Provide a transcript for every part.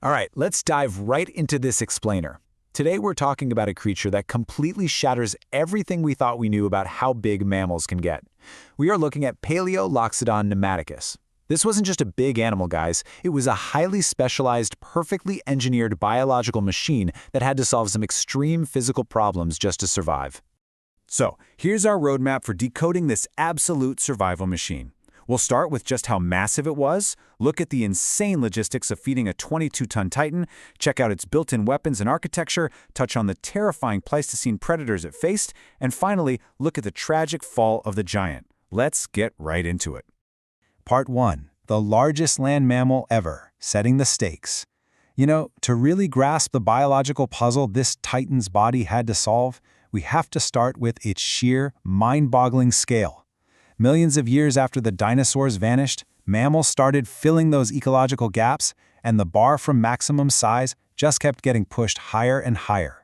All right, let's dive right into this explainer. Today we're talking about a creature that completely shatters everything we thought we knew about how big mammals can get. We are looking at Paleoloxodon pneumaticus. This wasn't just a big animal, guys. It was a highly specialized, perfectly engineered biological machine that had to solve some extreme physical problems just to survive. So, here's our roadmap for decoding this absolute survival machine. We'll start with just how massive it was, look at the insane logistics of feeding a 22-ton titan, check out its built-in weapons and architecture, touch on the terrifying Pleistocene predators it faced, and finally, look at the tragic fall of the giant. Let's get right into it. Part 1. The largest land mammal ever, setting the stakes. You know, to really grasp the biological puzzle this titan's body had to solve, we have to start with its sheer, mind-boggling scale. Millions of years after the dinosaurs vanished, mammals started filling those ecological gaps, and the bar from maximum size just kept getting pushed higher and higher.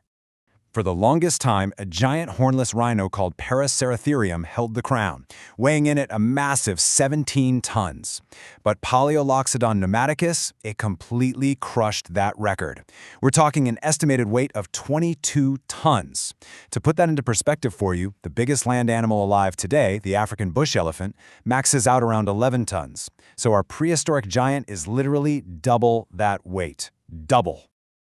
For the longest time, a giant hornless rhino called Paraceratherium held the crown, weighing in at a massive 17 tons. But Paleoloxodon pneumaticus, it completely crushed that record. We're talking an estimated weight of 22 tons. To put that into perspective for you, the biggest land animal alive today, the African bush elephant, maxes out around 11 tons. So our prehistoric giant is literally double that weight. Double.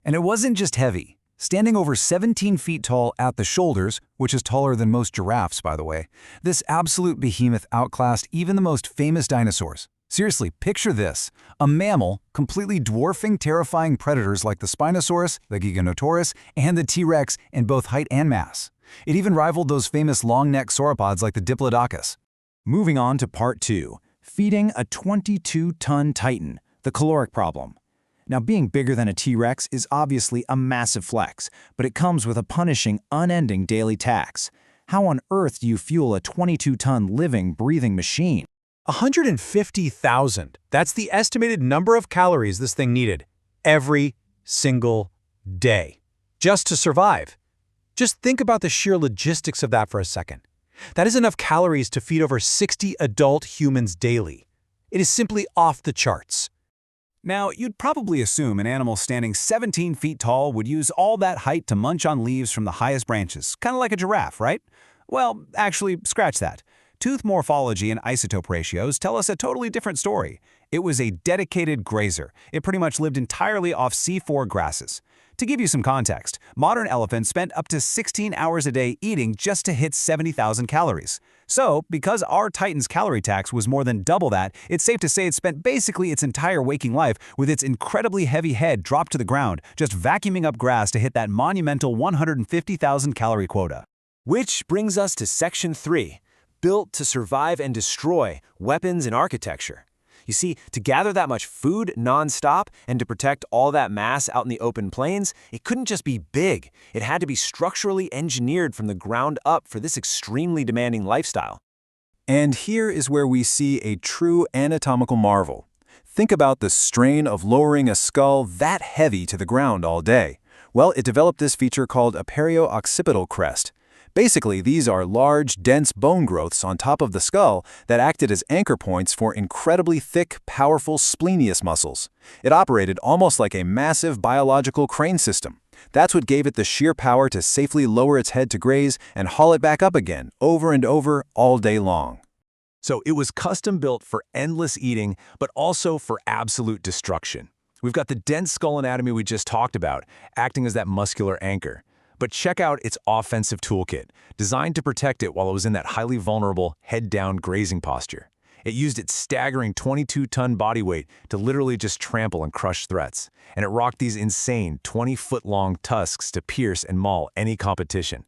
And it wasn't just heavy. Standing over 17 feet tall at the shoulders, which is taller than most giraffes, by the way, this absolute behemoth outclassed even the most famous dinosaurs. Seriously, picture this. A mammal completely dwarfing terrifying predators like the Spinosaurus, the Giganotosaurus, and the T-Rex in both height and mass. It even rivaled those famous long-necked sauropods like the Diplodocus. Moving on to Part 2. Feeding a 22-ton titan, the caloric problem. Now, being bigger than a T-Rex is obviously a massive flex, but it comes with a punishing, unending daily tax. How on earth do you fuel a 22-ton living, breathing machine? 150,000. That's the estimated number of calories this thing needed every single day, just to survive. Just think about the sheer logistics of that for a second. That is enough calories to feed over 60 adult humans daily. It is simply off the charts. Now, you'd probably assume an animal standing 17 feet tall would use all that height to munch on leaves from the highest branches, kind of like a giraffe, right? Well, actually, scratch that. Tooth morphology and isotope ratios tell us a totally different story. It was a dedicated grazer. It pretty much lived entirely off C4 grasses. To give you some context, modern elephants spent up to 16 hours a day eating just to hit 70,000 calories. So, because our Titan's calorie tax was more than double that, it's safe to say it spent basically its entire waking life with its incredibly heavy head dropped to the ground, just vacuuming up grass to hit that monumental 150,000 calorie quota. Which brings us to Section 3, built to survive and destroy, weapons and architecture. You see, to gather that much food non-stop and to protect all that mass out in the open plains, it couldn't just be big. It had to be structurally engineered from the ground up for this extremely demanding lifestyle. And here is where we see a true anatomical marvel. Think about the strain of lowering a skull that heavy to the ground all day. Well, it developed this feature called a periooccipital crest. Basically, these are large, dense bone growths on top of the skull that acted as anchor points for incredibly thick, powerful splenius muscles. It operated almost like a massive biological crane system. That's what gave it the sheer power to safely lower its head to graze and haul it back up again, over and over, all day long. So it was custom-built for endless eating, but also for absolute destruction. We've got the dense skull anatomy we just talked about, acting as that muscular anchor. But check out its offensive toolkit, designed to protect it while it was in that highly vulnerable, head-down grazing posture. It used its staggering 22-ton body weight to literally just trample and crush threats. And it rocked these insane 20-foot-long tusks to pierce and maul any competition.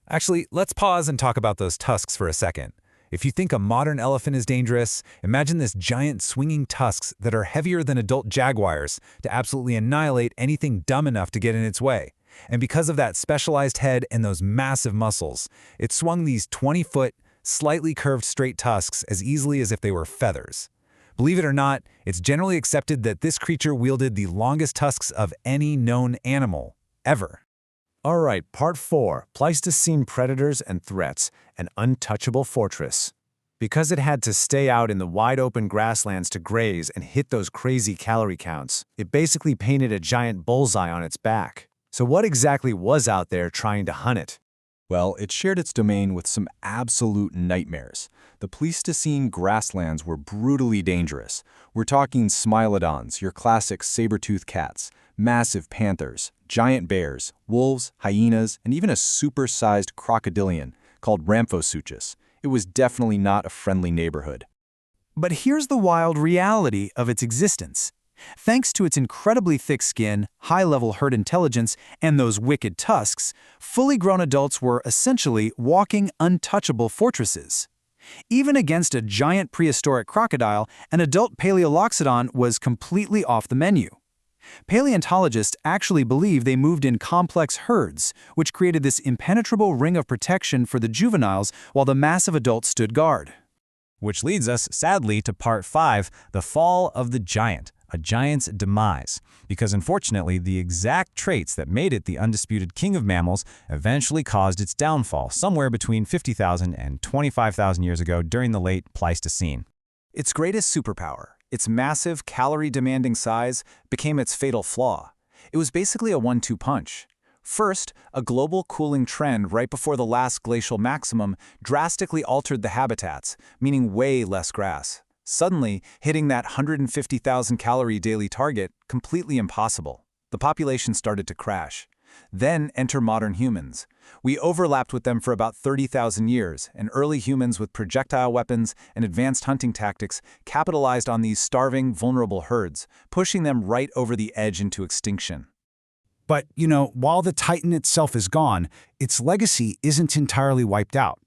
Actually, let's pause and talk about those tusks for a second. If you think a modern elephant is dangerous, imagine this giant swinging tusks that are heavier than adult jaguars to absolutely annihilate anything dumb enough to get in its way. And because of that specialized head and those massive muscles, it swung these 20-foot, slightly curved straight tusks as easily as if they were feathers. Believe it or not, it's generally accepted that this creature wielded the longest tusks of any known animal, ever. All right, Part 4, Pleistocene Predators and Threats, an Untouchable Fortress. Because it had to stay out in the wide-open grasslands to graze and hit those crazy calorie counts, it basically painted a giant bullseye on its back. So what exactly was out there trying to hunt it? Well, it shared its domain with some absolute nightmares. The Pleistocene grasslands were brutally dangerous. We're talking smilodons, your classic saber-toothed cats, massive panthers, giant bears, wolves, hyenas, and even a super-sized crocodilian called Ramphosuchus. It was definitely not a friendly neighborhood. But here's the wild reality of its existence. Thanks to its incredibly thick skin, high-level herd intelligence, and those wicked tusks, fully grown adults were essentially walking untouchable fortresses. Even against a giant prehistoric crocodile, an adult Paleoloxodon was completely off the menu. Paleontologists actually believe they moved in complex herds, which created this impenetrable ring of protection for the juveniles while the massive adults stood guard. Which leads us, sadly, to Part 5, the fall of the giant, a giant's demise, because unfortunately the exact traits that made it the undisputed king of mammals eventually caused its downfall somewhere between 50,000 and 25,000 years ago during the late Pleistocene. Its greatest superpower, its massive, calorie-demanding size, became its fatal flaw. It was basically a one-two punch. First, a global cooling trend right before the last glacial maximum drastically altered the habitats, meaning way less grass. Suddenly, hitting that 150,000 calorie daily target, completely impossible. The population started to crash. Then enter modern humans. We overlapped with them for about 30,000 years, and early humans with projectile weapons and advanced hunting tactics capitalized on these starving, vulnerable herds, pushing them right over the edge into extinction. But, while the Titan itself is gone, its legacy isn't entirely wiped out.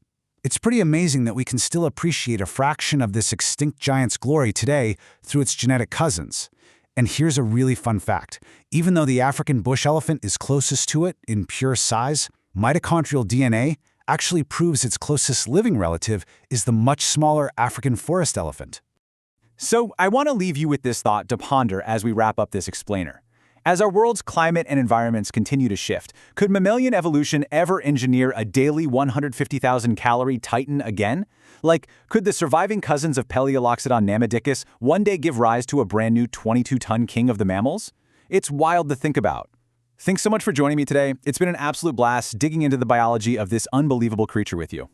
It's pretty amazing that we can still appreciate a fraction of this extinct giant's glory today through its genetic cousins. And here's a really fun fact. Even though the African bush elephant is closest to it in pure size, mitochondrial DNA actually proves its closest living relative is the much smaller African forest elephant. So I want to leave you with this thought to ponder as we wrap up this explainer. As our world's climate and environments continue to shift, could mammalian evolution ever engineer a daily 150,000-calorie titan again? Could the surviving cousins of Paleoloxodon namedicus one day give rise to a brand new 22-ton king of the mammals? It's wild to think about. Thanks so much for joining me today. It's been an absolute blast digging into the biology of this unbelievable creature with you.